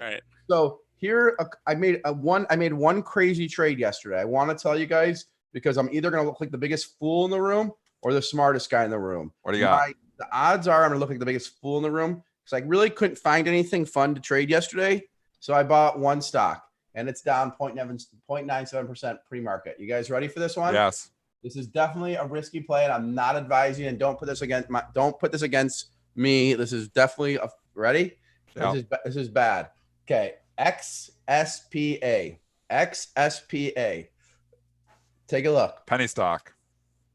All right. So here, I made one crazy trade yesterday. I want to tell you guys because I'm either going to look like the biggest fool in the room or the smartest guy in the room. What do you got? The odds are I'm going to look like the biggest fool in the room because I really couldn't find anything fun to trade yesterday. So I bought one stock, and it's down 0.97% pre-market. You guys ready for this one? Yes. This is definitely a risky play, and I'm not advising. And don't put this against me. This is definitely ready. Yep. This is bad. Okay, XSPA. Take a look. Penny stock.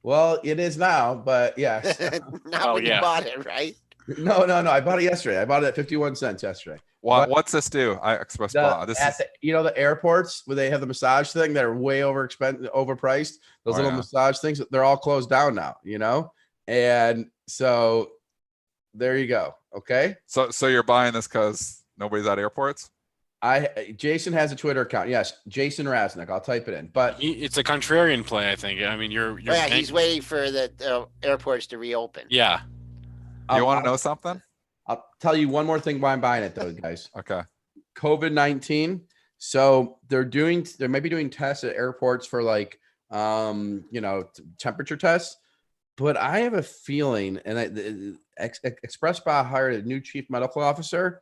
Well, it is now, but yes. Not when you bought it, right? No. I bought it yesterday. I bought it at 51 cents yesterday. What's this do? XpresSpa. The airports where they have the massage thing that are way overpriced. Those little massage things, they're all closed down now, And so there you go. Okay. So you're buying this because nobody's at airports? Jason has a Twitter account. Yes, Jason Raznick. I'll type it in. But it's a contrarian play, I think. I mean, he's waiting for the airports to reopen. Yeah. You want to know something? I'll tell you one more thing why I'm buying it, though, guys. Okay. COVID-19. So they're maybe doing tests at airports for temperature tests. But I have a feeling, and XpresSpa hired a new chief medical officer.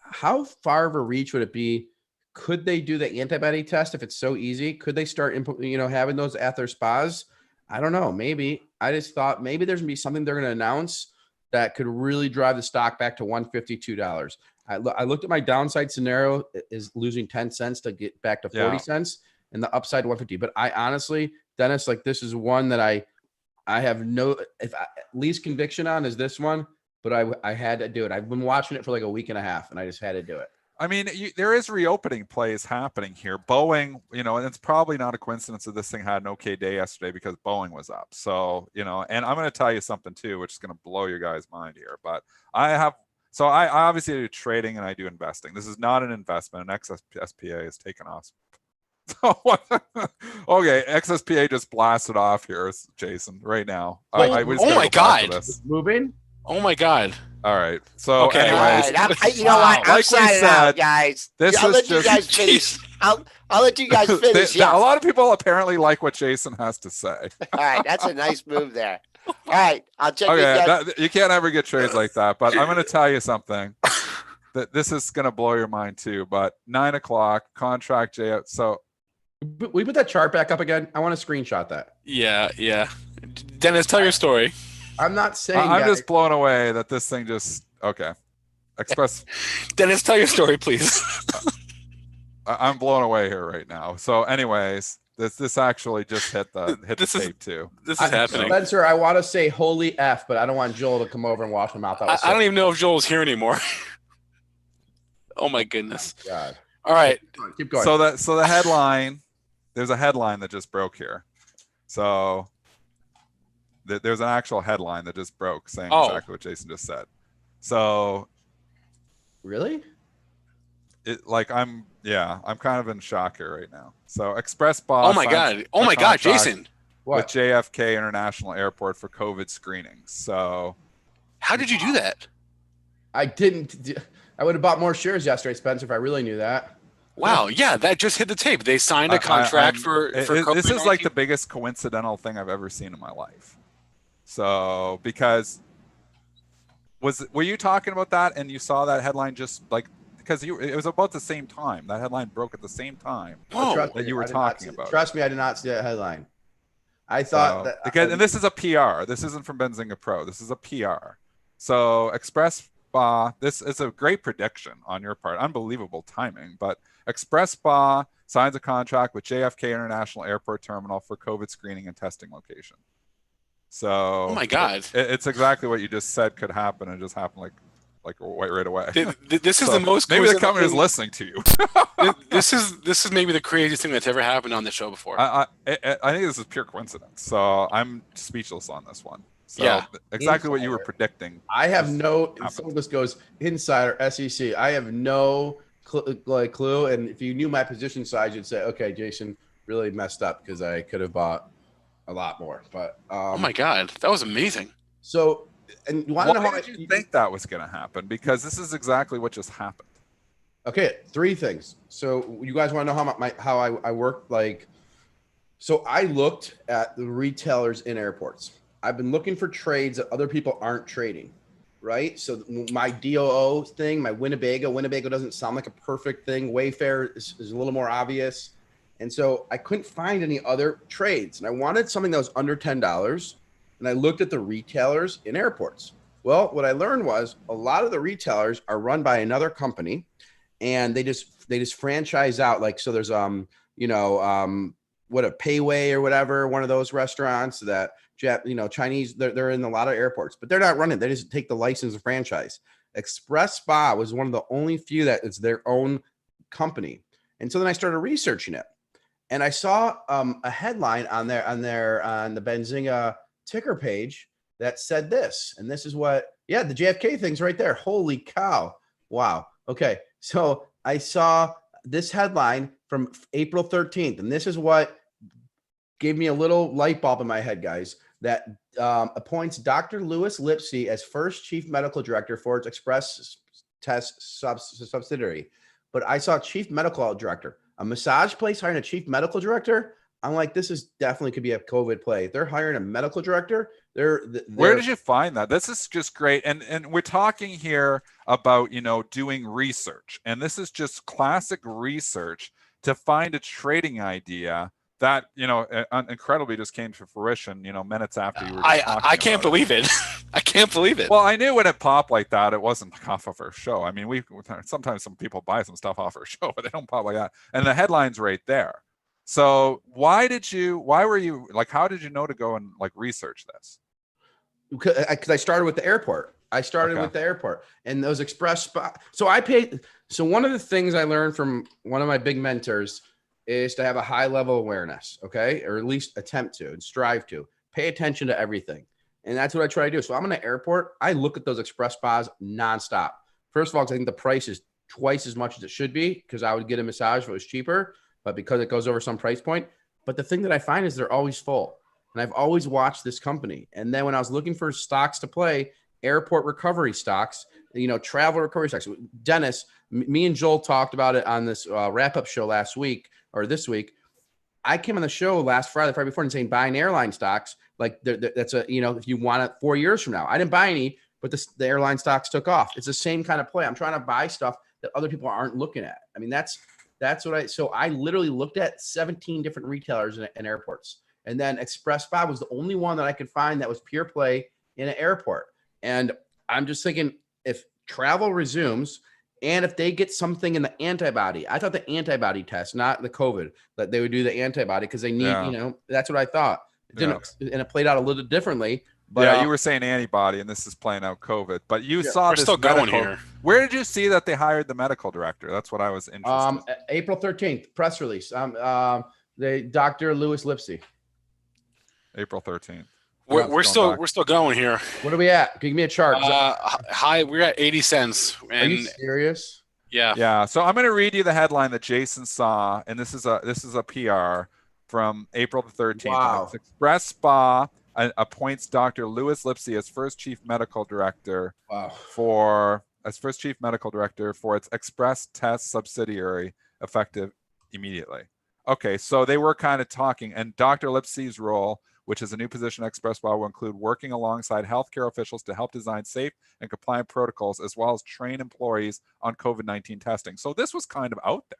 How far of a reach would it be? Could they do the antibody test if it's so easy? Could they start having those at their spas? I don't know. Maybe. I just thought maybe there's gonna be something they're gonna announce that could really drive the stock back to $152. I looked at my downside scenario is losing 10 cents to get back to 40 cents, and the upside 150. But I honestly, Dennis, this is one that I have least conviction on is this one. But I had to do it. I've been watching it for like a week and a half, and I just had to do it. I mean, there is reopening plays happening here. Boeing, and it's probably not a coincidence that this thing had an okay day yesterday because Boeing was up. So, and I'm going to tell you something too, which is going to blow your guys' mind here. But I obviously do trading and I do investing. This is not an investment. An XSPA is taken off. Okay, XSPA just blasted off here, Jason, right now. Oh my God. It's moving. Oh my God. All right. So anyways, you know what? I'm signing out, guys. I'll let you guys finish. I'll let you guys finish. A lot of people apparently like what Jason has to say. All right. That's a nice move there. All right. I'll check you can't ever get trades like that, but I'm going to tell you something. That this is going to blow your mind too, but 9 o'clock contract J. So we put that chart back up again. I want to screenshot that. Yeah. Dennis, tell your story. I'm not saying I'm just blown away that this thing Dennis, tell your story, please. I'm blown away here right now. So anyways, this actually just hit the tape too. This is happening. Spencer, I want to say holy F, but I don't want Joel to come over and wash my mouth out. I don't even know if Joel's here anymore. Oh my goodness. Oh, God. All right. Keep going. So the headline, there's a headline that just broke here. So there's an actual headline that just broke saying exactly what Jason just said. So really? I'm kind of in shock here right now. So XpresSpa. Oh my God, Jason. With JFK International Airport for COVID screenings. So how did you do that? I would have bought more shares yesterday, Spencer, if I really knew that. Wow, yeah, that just hit the tape. They signed a contract for COVID-19. This is like the biggest coincidental thing I've ever seen in my life. So because were you talking about that and you saw that headline just because it was about the same time. That headline broke at the same time that you were talking about. Trust me, I did not see that headline. I thought and this is a PR. This isn't from Benzinga Pro. This is a PR. So XpresSpa, this is a great prediction on your part. Unbelievable timing. But XpresSpa signs a contract with JFK International Airport Terminal for COVID screening and testing location. So oh my God, it's exactly what you just said could happen, and it just happened like right away. This is the most. Maybe the company is listening to you. This is maybe the craziest thing that's ever happened on the show before. I think this is pure coincidence. So I'm speechless on this one. So yeah, exactly what you were predicting. I have some of this goes insider SEC. I have no clue. And if you knew my position size, you'd say, okay, Jason really messed up because I could have bought a lot more. But oh my God, that was amazing. So, and you want to know how did you think that was going to happen? Because this is exactly what just happened. Okay, three things. So you guys want to know how I work? Like, so I looked at the retailers in airports. I've been looking for trades that other people aren't trading, right? So my DOO thing, my Winnebago doesn't sound like a perfect thing. Wayfair is a little more obvious. And so I couldn't find any other trades. And I wanted something that was under $10. And I looked at the retailers in airports. Well, what I learned was a lot of the retailers are run by another company, and they just franchise out. Like, so there's what a Payway or whatever, one of those restaurants that Chinese, they're in a lot of airports, but they're not running. They just take the license and franchise. XpresSpa was one of the only few that it's their own company. And so then I started researching it, and I saw a headline on the Benzinga ticker page that said this, and this is what, the JFK thing's right there. Holy cow. Wow. Okay. So I saw this headline from April 13th, and this is what gave me a little light bulb in my head, guys, that appoints Dr. Louis Lipsy as first chief medical director for its Express Test subsidiary. But I saw chief medical director, a massage place hiring a chief medical director. I'm like, this is definitely could be a COVID play. If they're hiring a medical director, Where did you find that? This is just great. And we're talking here about, doing research. And this is just classic research to find a trading idea that, incredibly just came to fruition, minutes after you were just talking I can't believe it. I can't believe it. Well, I knew when it popped like that, it wasn't off of our show. I mean, sometimes some people buy some stuff off our show, but they don't pop like that. And the headline's right there. So how did you know to go and research this? Because I started with the airport. And those XpresSpa. So one of the things I learned from one of my big mentors is to have a high level awareness, okay? Or at least attempt to and strive to pay attention to everything. And that's what I try to do. So I'm in an airport. I look at those XpresSpas nonstop. First of all, because I think the price is twice as much as it should be, because I would get a massage if it was cheaper, but because it goes over some price point. But the thing that I find is they're always full. And I've always watched this company. And then when I was looking for stocks to play, airport recovery stocks, travel recovery stocks. Dennis, me and Joel talked about it on this wrap-up show last week or this week. I came on the show last Friday before, and saying buying airline stocks, like that's if you want it 4 years from now. I didn't buy any, but the airline stocks took off. It's the same kind of play. I'm trying to buy stuff that other people aren't looking at. I mean, that's so I literally looked at 17 different retailers in airports. And then XpresSpa was the only one that I could find that was pure play in an airport. And I'm just thinking, if travel resumes and if they get something in the antibody, I thought the antibody test, not the COVID, that they would do the antibody because they need, that's what I thought. It didn't, and it played out a little differently. But you were saying antibody, and this is playing out COVID. But you saw we're this still going here. Where did you see that they hired the medical director? That's what I was interested in. April 13th, press release. Dr. Louis Lipsy. April 13th. We're still going here. What are we at? Give me a chart. We're at 80 cents. And are you serious? Yeah. So I'm going to read you the headline that Jason saw, and this is a PR from April the 13th. Wow. XpresSpa appoints Dr. Louis Lipsy as first chief medical director. Wow. For its Express Test subsidiary, effective immediately. Okay, so they were kind of talking, and Dr. Lipsy's role, which is a new position at XpresSpa, will include working alongside healthcare officials to help design safe and compliant protocols, as well as train employees on COVID-19 testing. So this was kind of out there.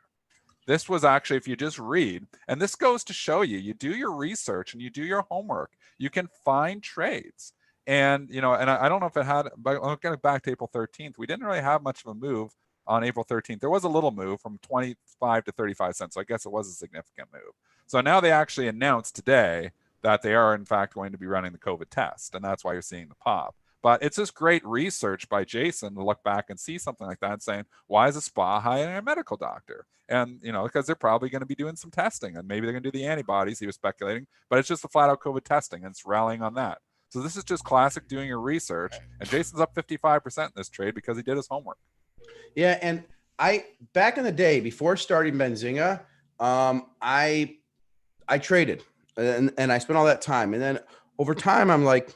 This was actually, if you just read, and this goes to show you do your research and you do your homework, you can find trades. And, and I don't know if it had, but looking back to April 13th, we didn't really have much of a move on April 13th. There was a little move from 25 to 35 cents. So I guess it was a significant move. So now they actually announced today that they are in fact going to be running the COVID test. And that's why you're seeing the pop. But it's just great research by Jason to look back and see something like that and saying, why is a spa hiring a medical doctor? And, because they're probably going to be doing some testing, and maybe they're going to do the antibodies, he was speculating, but it's just the flat out COVID testing, and it's rallying on that. So this is just classic doing your research. And Jason's up 55% in this trade because he did his homework. Yeah. And back in the day, before starting Benzinga, I traded and I spent all that time. And then over time, I'm like,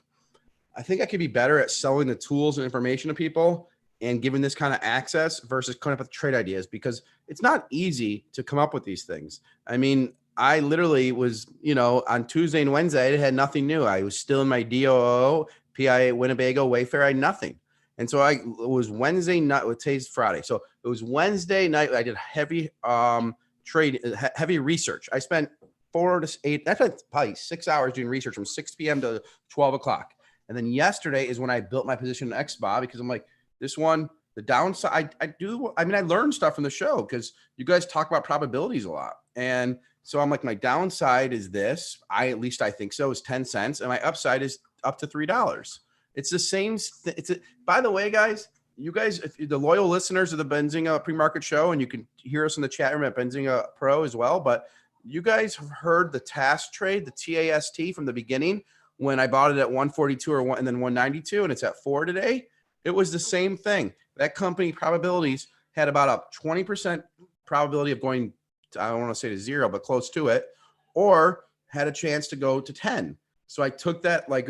I think I could be better at selling the tools and information to people. and giving this kind of access versus coming up with trade ideas, because it's not easy to come up with these things. I mean, I literally was, on Tuesday and Wednesday, I had nothing new. I was still in my DOO, PIA, Winnebago, Wayfair. I had nothing. And so it was Wednesday night. Today's Friday. So it was Wednesday night. I did heavy heavy research. I spent 4 to 8, I spent probably 6 hours doing research from 6 p.m. to 12 o'clock. And then yesterday is when I built my position in XSPA, because I'm like, this one, the downside, I learned stuff from the show because you guys talk about probabilities a lot. And so I'm like, my downside is this. At least I think so, is 10 cents. And my upside is up to $3. It's the same. By the way, guys, you guys, if you're the loyal listeners of the Benzinga Pre-Market Show, and you can hear us in the chat room at Benzinga Pro as well, but you guys have heard the TAST trade, the TAST from the beginning when I bought it at 142 and then 192, and it's at 4 today. It was the same thing. That company probabilities had about a 20% probability of going, I don't want to say to 0, but close to it, or had a chance to go to 10. So I took that, like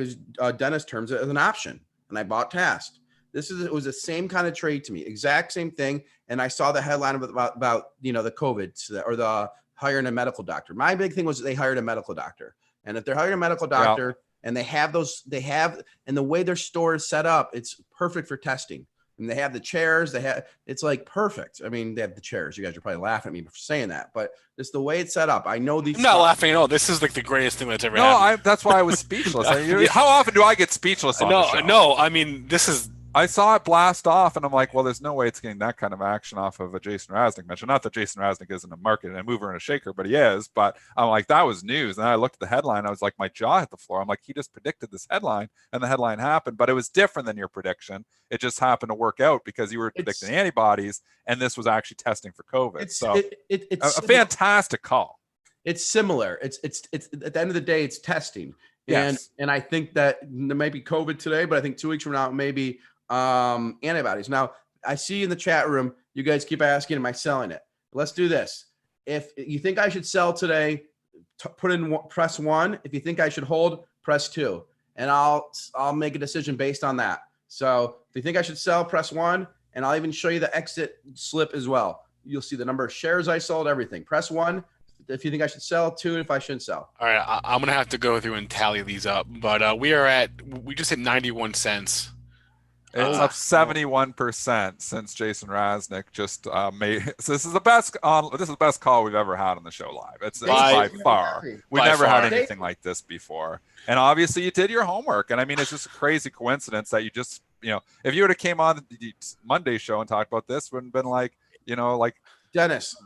Dennis terms, as an option, and I bought TAST. It was the same kind of trade to me, exact same thing. And I saw the headline about the COVID or the hiring a medical doctor. My big thing was they hired a medical doctor, and if they're hiring a medical doctor and they have, and the way their store is set up, it's perfect for testing. And they have the chairs. It's like perfect. I mean, they have the chairs. You guys are probably laughing at me for saying that, but it's the way it's set up. I know these. I'm not laughing at all. This is like the greatest thing that's ever happened. That's why I was speechless. How often do I get speechless on the show? No. I mean, this is. I saw it blast off, and I'm like, well, there's no way it's getting that kind of action off of a Jason Raznick mention. Not that Jason Raznick isn't a market and a mover and a shaker, but he is. But I'm like, that was news. And then I looked at the headline. I was like, my jaw hit the floor. I'm like, he just predicted this headline, and the headline happened. But it was different than your prediction. It just happened to work out because you were predicting antibodies, and this was actually testing for COVID. It's a fantastic call. It's similar. It's at the end of the day, it's testing. Yes. And I think that there may be COVID today, but I think 2 weeks from now, maybe antibodies. Now, I see in the chat room, you guys keep asking, am I selling it? Let's do this. If you think I should sell today, press 1. If you think I should hold, press 2. And I'll make a decision based on that. So if you think I should sell, press 1. And I'll even show you the exit slip as well. You'll see the number of shares I sold, everything. Press 1 if you think I should sell, 2 if I shouldn't sell. All right, I'm going to have to go through and tally these up. But we just hit 91 cents. It's up 71% since Jason Raznick just made. So this is the best call we've ever had on the show live. It's by far. We've never had anything like this before. And obviously you did your homework. And I mean, it's just a crazy coincidence that you just, if you would have came on the Monday show and talked about this, wouldn't have been like, Dennis.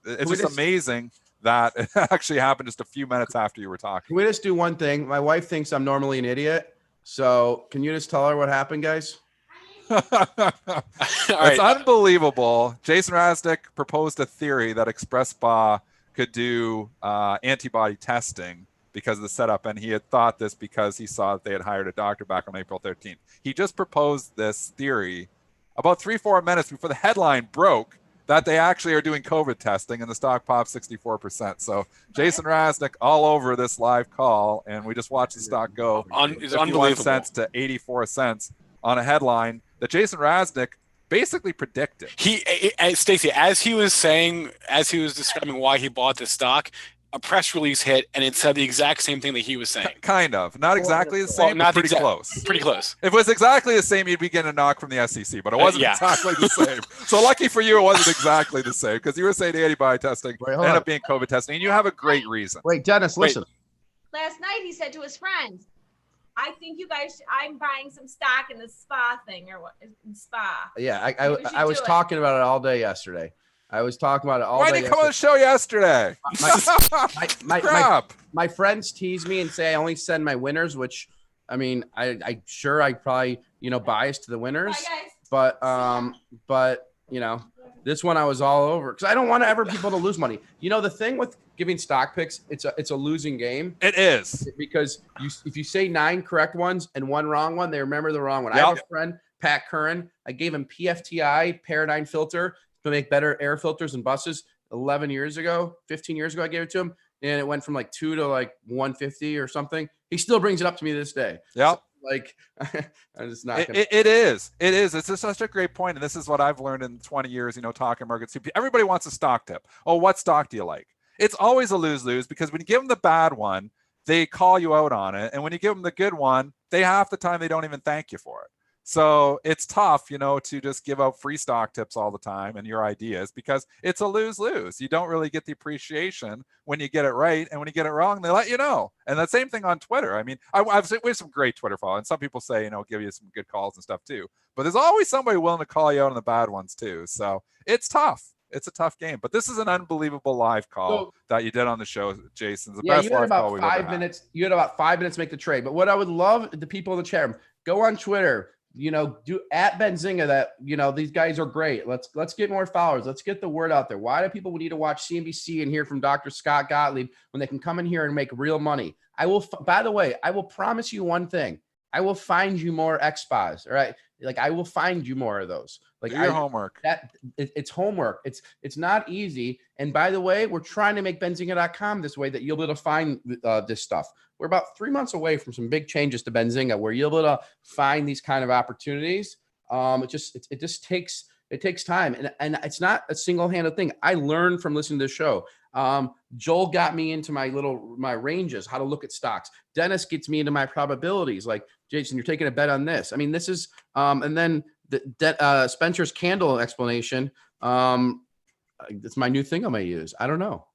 It's just amazing that it actually happened just a few minutes after you were talking. Can we just do one thing? My wife thinks I'm normally an idiot. So can you just tell her what happened, guys? It's unbelievable. Jason Raznick proposed a theory that XpresSpa could do antibody testing because of the setup, and he had thought this because he saw that they had hired a doctor back on April 13th. He just proposed this theory about 3-4 minutes before the headline broke that they actually are doing COVID testing, and the stock popped 64%. So Jason Raznick all over this live call, and we just watched the stock go 51 cents to 84 cents on a headline that Jason Raznick basically predicted. Stacey, as he was describing why he bought the stock, a press release hit, and it said the exact same thing that he was saying. Kind of. Not exactly the same, but pretty close. Pretty close. If it was exactly the same, you'd be getting a knock from the SEC, but it wasn't exactly the same. So lucky for you, it wasn't exactly the same, because you were saying antibody testing ended up being COVID testing, and you have a great reason. Wait, Dennis, listen. Last night he said to his friends, I think you guys, I'm buying some stock in the spa thing, or what, in spa. Yeah, I was talking about it all day yesterday. I was talking about it all day. Why didn't you come on the show yesterday? My friends tease me and say I only send my winners, which, I mean, I probably, biased to the winners. But this one I was all over because I don't want people to lose money. The thing with giving stock picks, it's a losing game. It is. Because if you say 9 correct ones and 1 wrong one, they remember the wrong one. Yep. I have a friend, Pat Curran. I gave him PFTI Paradigm filter to make better air filters in buses 15 years ago, I gave it to him. And it went from like 2 to like 150 or something. He still brings it up to me this day. Yep. like, I'm just not. It is. It's just such a great point, and this is what I've learned in 20 years. Talking markets. Everybody wants a stock tip. Oh, what stock do you like? It's always a lose-lose because when you give them the bad one, they call you out on it, and when you give them the good one, they half the time they don't even thank you for it. So it's tough, to just give out free stock tips all the time and your ideas because it's a lose-lose. You don't really get the appreciation when you get it right, and when you get it wrong, they let you know. And the same thing on Twitter. I mean, we have some great Twitter followers, and some people say, give you some good calls and stuff too. But there's always somebody willing to call you out on the bad ones too. So it's tough. It's a tough game. But this is an unbelievable live call that you did on the show, Jason. The best you had live call about we've 5 ever had. minutes. You had about 5 minutes to make the trade. But what I would love the people in the chat room, go on Twitter. Do at Benzinga that, these guys are great. Let's get more followers. Let's get the word out there. Why do people need to watch CNBC and hear from Dr. Scott Gottlieb when they can come in here and make real money? By the way, I will promise you one thing. I will find you more XSPAs. All right. Like I will find you more of those. Like do your homework. It's homework. It's not easy. And by the way, we're trying to make Benzinga.com this way that you'll be able to find this stuff. We're about 3 months away from some big changes to Benzinga where you'll be able to find these kind of opportunities. It just takes time. And it's not a single-handed thing. I learned from listening to the show. Joel got me into my ranges, how to look at stocks. Dennis gets me into my probabilities. Like, Jason, you're taking a bet on this. I mean, this is, and then Spencer's candle explanation. It's my new thing I'm going to use. I don't know.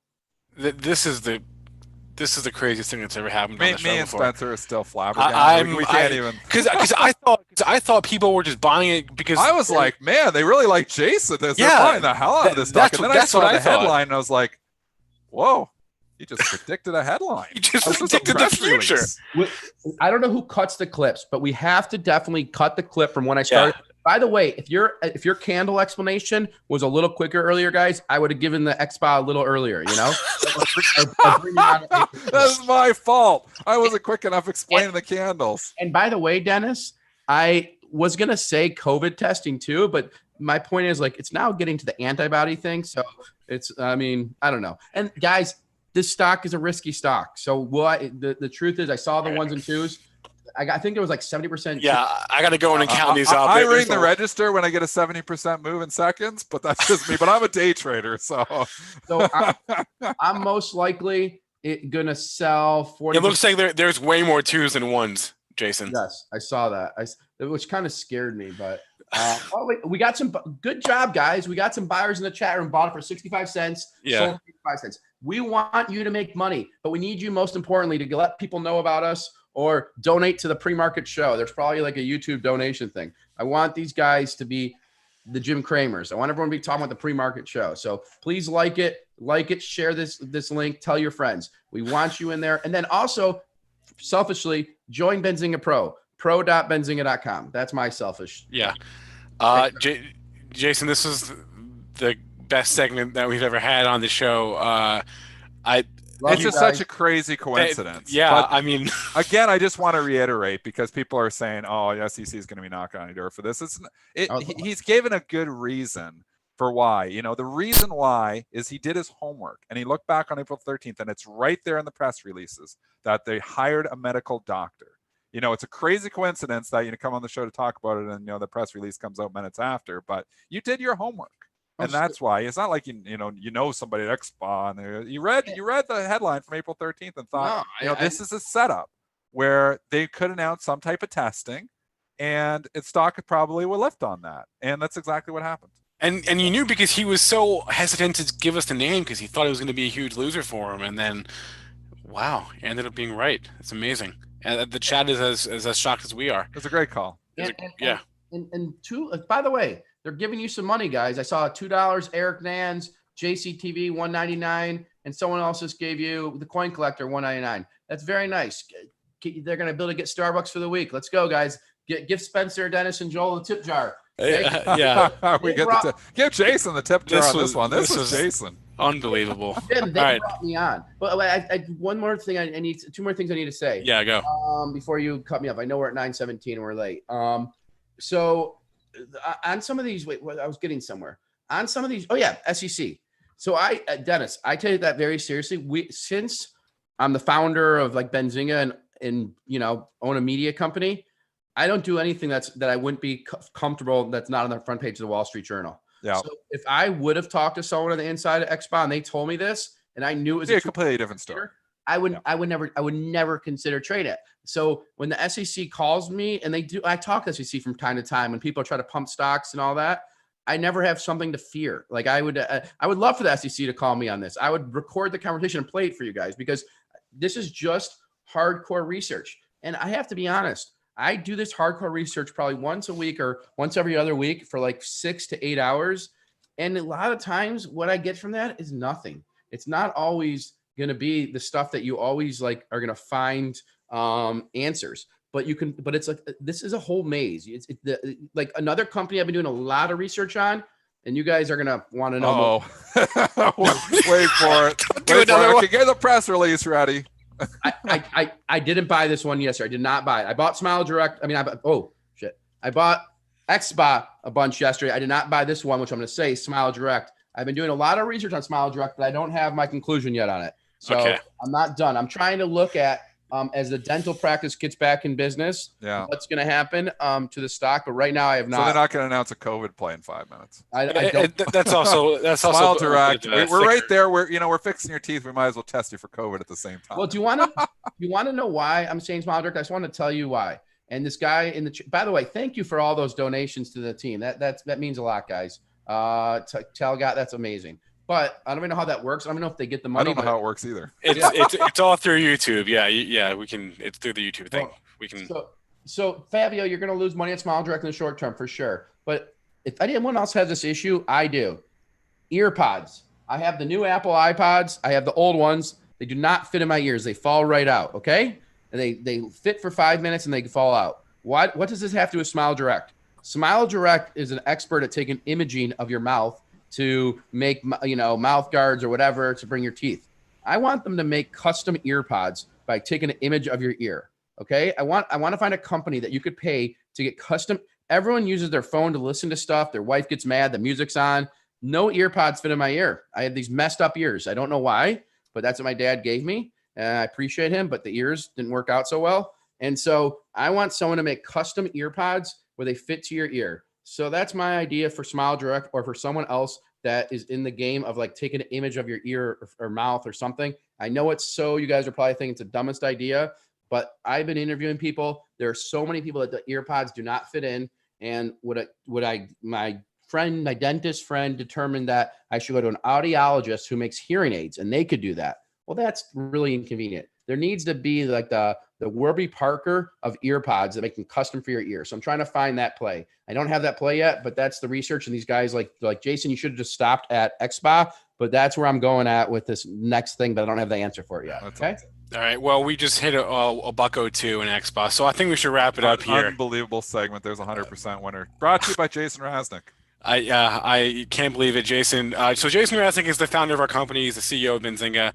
This is the craziest thing that's ever happened on the show me and before. Spencer are still flabbergasted. We can't even because I thought people were just buying it because I was like, man, they really like Jason. They're buying the hell out of this stock. And then I saw the headline and I was like, whoa, he just predicted a headline. He just predicted the future. I don't know who cuts the clips, but we have to definitely cut the clip from when I started. Yeah. By the way, if your candle explanation was a little quicker earlier, guys, I would have given the XSPA a little earlier, That's my fault. I wasn't quick enough explaining the candles. And by the way, Dennis, I was going to say COVID testing too, but my point is it's now getting to the antibody thing. So I don't know. And guys, this stock is a risky stock. So the truth is I saw the ones and twos. I think there was 70%. Yeah, I got to go in and count these out. I ring the register when I get a 70% move in seconds, but that's just me. But I'm a day trader, so I'm most likely gonna sell 40. It looks like there's way more twos than ones, Jason. Yes, I saw that. Which kind of scared me, but we got some good job, guys. We got some buyers in the chat room, bought it for 65 cents. Yeah, sold 65 cents. We want you to make money, but we need you most importantly to let people know about us. Or donate to the pre-market show. There's probably a YouTube donation thing. I want these guys to be the Jim Cramers. I want everyone to be talking about the pre-market show. So please like it, share this link, tell your friends. We want you in there. And then also, selfishly, join Benzinga Pro, pro.benzinga.com. That's my selfish. Yeah. Jason, this is the best segment that we've ever had on the show. It's just such a crazy coincidence. But, again, I just want to reiterate because people are saying, "Oh, the SEC is going to be knocking on your door for this." He's given a good reason for why. The reason why is he did his homework and he looked back on April 13th, and it's right there in the press releases that they hired a medical doctor. It's a crazy coincidence that you come on the show to talk about it, and the press release comes out minutes after. But you did your homework. And that's why it's not like you know somebody at XSPA and you read the headline from April 13th and thought this is a setup where they could announce some type of testing and its stock probably will lift on that, and that's exactly what happened. And you knew because he was so hesitant to give us the name because he thought it was going to be a huge loser for him, and then wow, he ended up being right. It's amazing, and the chat is as shocked as we are. It's a great call. Yeah. And two, by the way, they're giving you some money, guys. I saw $2, Eric Nans, JCTV, $1.99, and someone else just gave you the Coin Collector, $1.99. That's very nice. They're going to be able to get Starbucks for the week. Let's go, guys. Give Spencer, Dennis, and Joel a tip jar. Okay? Yeah. We get the tip. Give Jason the tip jar on this one. This was Jason. Unbelievable. They brought me on. But I one more thing two more things I need to say. Yeah, go. Before you cut me off. I know we're at 9:17 and we're late. So on some of these, I was getting somewhere. On some of these, SEC. So Dennis, I take that very seriously. Since I'm the founder of Benzinga and own a media company, I don't do anything that I wouldn't be comfortable that's not on the front page of the Wall Street Journal. Yeah. So if I would have talked to someone on the inside of XSPA and they told me this, and I knew it was a completely different story. I would never consider trade it. So when the SEC calls me, and I talk to SEC from time to time when people try to pump stocks and all that. I never have something to fear. Like I would love for the SEC to call me on this. I would record the conversation and play it for you guys because this is just hardcore research. And I have to be honest, I do this hardcore research probably once a week or once every other week for like 6 to 8 hours. And a lot of times what I get from that is nothing. It's not always going to be the stuff that you always like are going to find answers. But it's like, this is a whole maze. It's like another company I've been doing a lot of research on, and you guys are going to want to know more. Wait for it. Do another one. Get the press release ready. I didn't buy this one yesterday. I did not buy it. I bought Smile Direct. I bought XSPA a bunch yesterday. I did not buy this one, which I'm going to say Smile Direct. I've been doing a lot of research on Smile Direct, but I don't have my conclusion yet on it. So Okay. I'm not done. I'm trying to look at as the dental practice gets back in business, what's going to happen to the stock. But right now I have not. So they're not going to announce a COVID play in 5 minutes. I don't. That's also Smile Direct. We're right there. We're fixing your teeth. We might as well test you for COVID at the same time. Well, do you want to know why I'm saying Smile Direct? I just want to tell you why. And this guy in the by the way, thank you for all those donations to the team. That means a lot, guys. Telgot, that's amazing. But I don't even know how that works. I don't know if they get the money. I don't know how it works either. It's all through YouTube. Yeah, we can. It's through the YouTube thing. We can. So Fabio, you're going to lose money at Smile Direct in the short term for sure. But if anyone else has this issue, I do. Ear pods. I have the new Apple iPods. I have the old ones. They do not fit in my ears. They fall right out. Okay, and they fit for 5 minutes and they fall out. What does this have to do with Smile Direct? Smile Direct is an expert at taking imaging of your mouth to make, mouth guards or whatever to bring your teeth. I want them to make custom ear pods by taking an image of your ear. Okay. I want to find a company that you could pay to get custom. Everyone uses their phone to listen to stuff. Their wife gets mad. The music's on. No ear pods fit in my ear. I have these messed up ears. I don't know why, but that's what my dad gave me. And I appreciate him, but the ears didn't work out so well. And so I want someone to make custom ear pods where they fit to your ear. So that's my idea for Smile Direct, or for someone else that is in the game of like taking an image of your ear or mouth or something. I know you guys are probably thinking it's the dumbest idea, but I've been interviewing people. There are so many people that the ear pods do not fit in. And my dentist friend determined that I should go to an audiologist who makes hearing aids, and they could do that. Well, that's really inconvenient. There needs to be like the Warby Parker of ear pods that make them custom for your ear. So I'm trying to find that play. I don't have that play yet, but that's the research. And these guys like Jason, you should have just stopped at XSPA, but that's where I'm going at with this next thing, but I don't have the answer for it yet. Okay. All right. Well, we just hit a $1.02 in XSPA, so I think we should wrap it up here. Unbelievable segment. There's a 100% winner. Brought to you by Jason Raznick. I can't believe it, Jason. So Jason Raznick is the founder of our company. He's the CEO of Benzinga.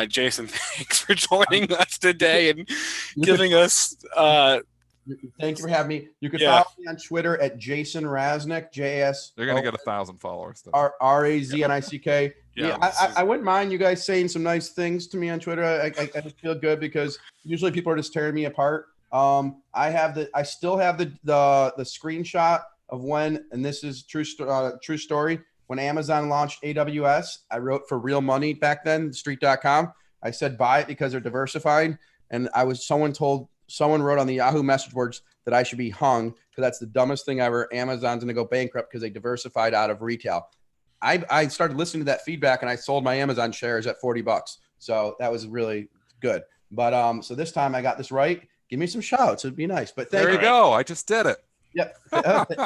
Jason, thanks for joining us today and giving us. Thank you for having me. You can follow me on Twitter at Jason Raznick, JS. You're gonna get 1,000 followers. Raznick. I wouldn't mind you guys saying some nice things to me on Twitter. I feel good because usually people are just tearing me apart. I still have the screenshot of when, and this is true story, when Amazon launched AWS. I wrote for real money back then, street.com. I said buy it because they're diversified, and someone wrote on the Yahoo message boards that I should be hung because that's the dumbest thing ever. Amazon's going to go bankrupt because they diversified out of retail. I started listening to that feedback, and I sold my Amazon shares at $40. So that was really good. But so this time I got this right. Give me some shouts. It'd be nice. But there you go. I just did it. Yep.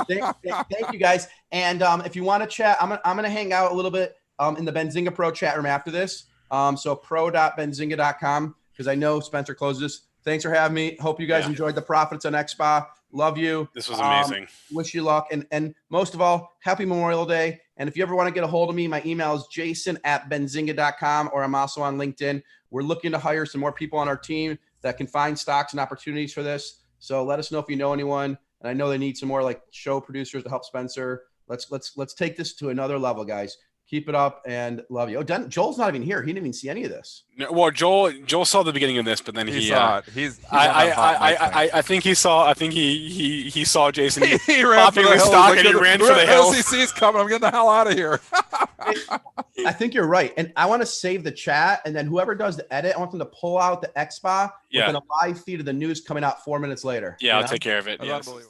Thank you guys. And if you want to chat, I'm gonna hang out a little bit in the Benzinga Pro chat room after this. So pro.benzinga.com, because I know Spencer closes this. Thanks for having me. Hope you guys enjoyed the profits on XSPA. Love you. This was amazing. Wish you luck. And most of all, happy Memorial Day. And if you ever want to get a hold of me, my email is jason@benzinga.com, or I'm also on LinkedIn. We're looking to hire some more people on our team that can find stocks and opportunities for this. So let us know if you know anyone. And I know they need some more like show producers to help Spencer. Let's take this to another level, guys. Keep it up and love you. Oh, Joel's not even here. He didn't even see any of this. No, well, Joel saw the beginning of this, but then He he saw it. He's on that hot mic thing. I think he saw Jason He ran popping for the the hills. stock Like, and he ran for the hills. LCC's coming. I'm getting the hell out of here. I think you're right. And I want to save the chat. And then whoever does the edit, I want them to pull out the XSPA Yeah. within a live feed of the news coming out 4 minutes later. Yeah, You I'll know? take care of it. That's Yes. unbelievable.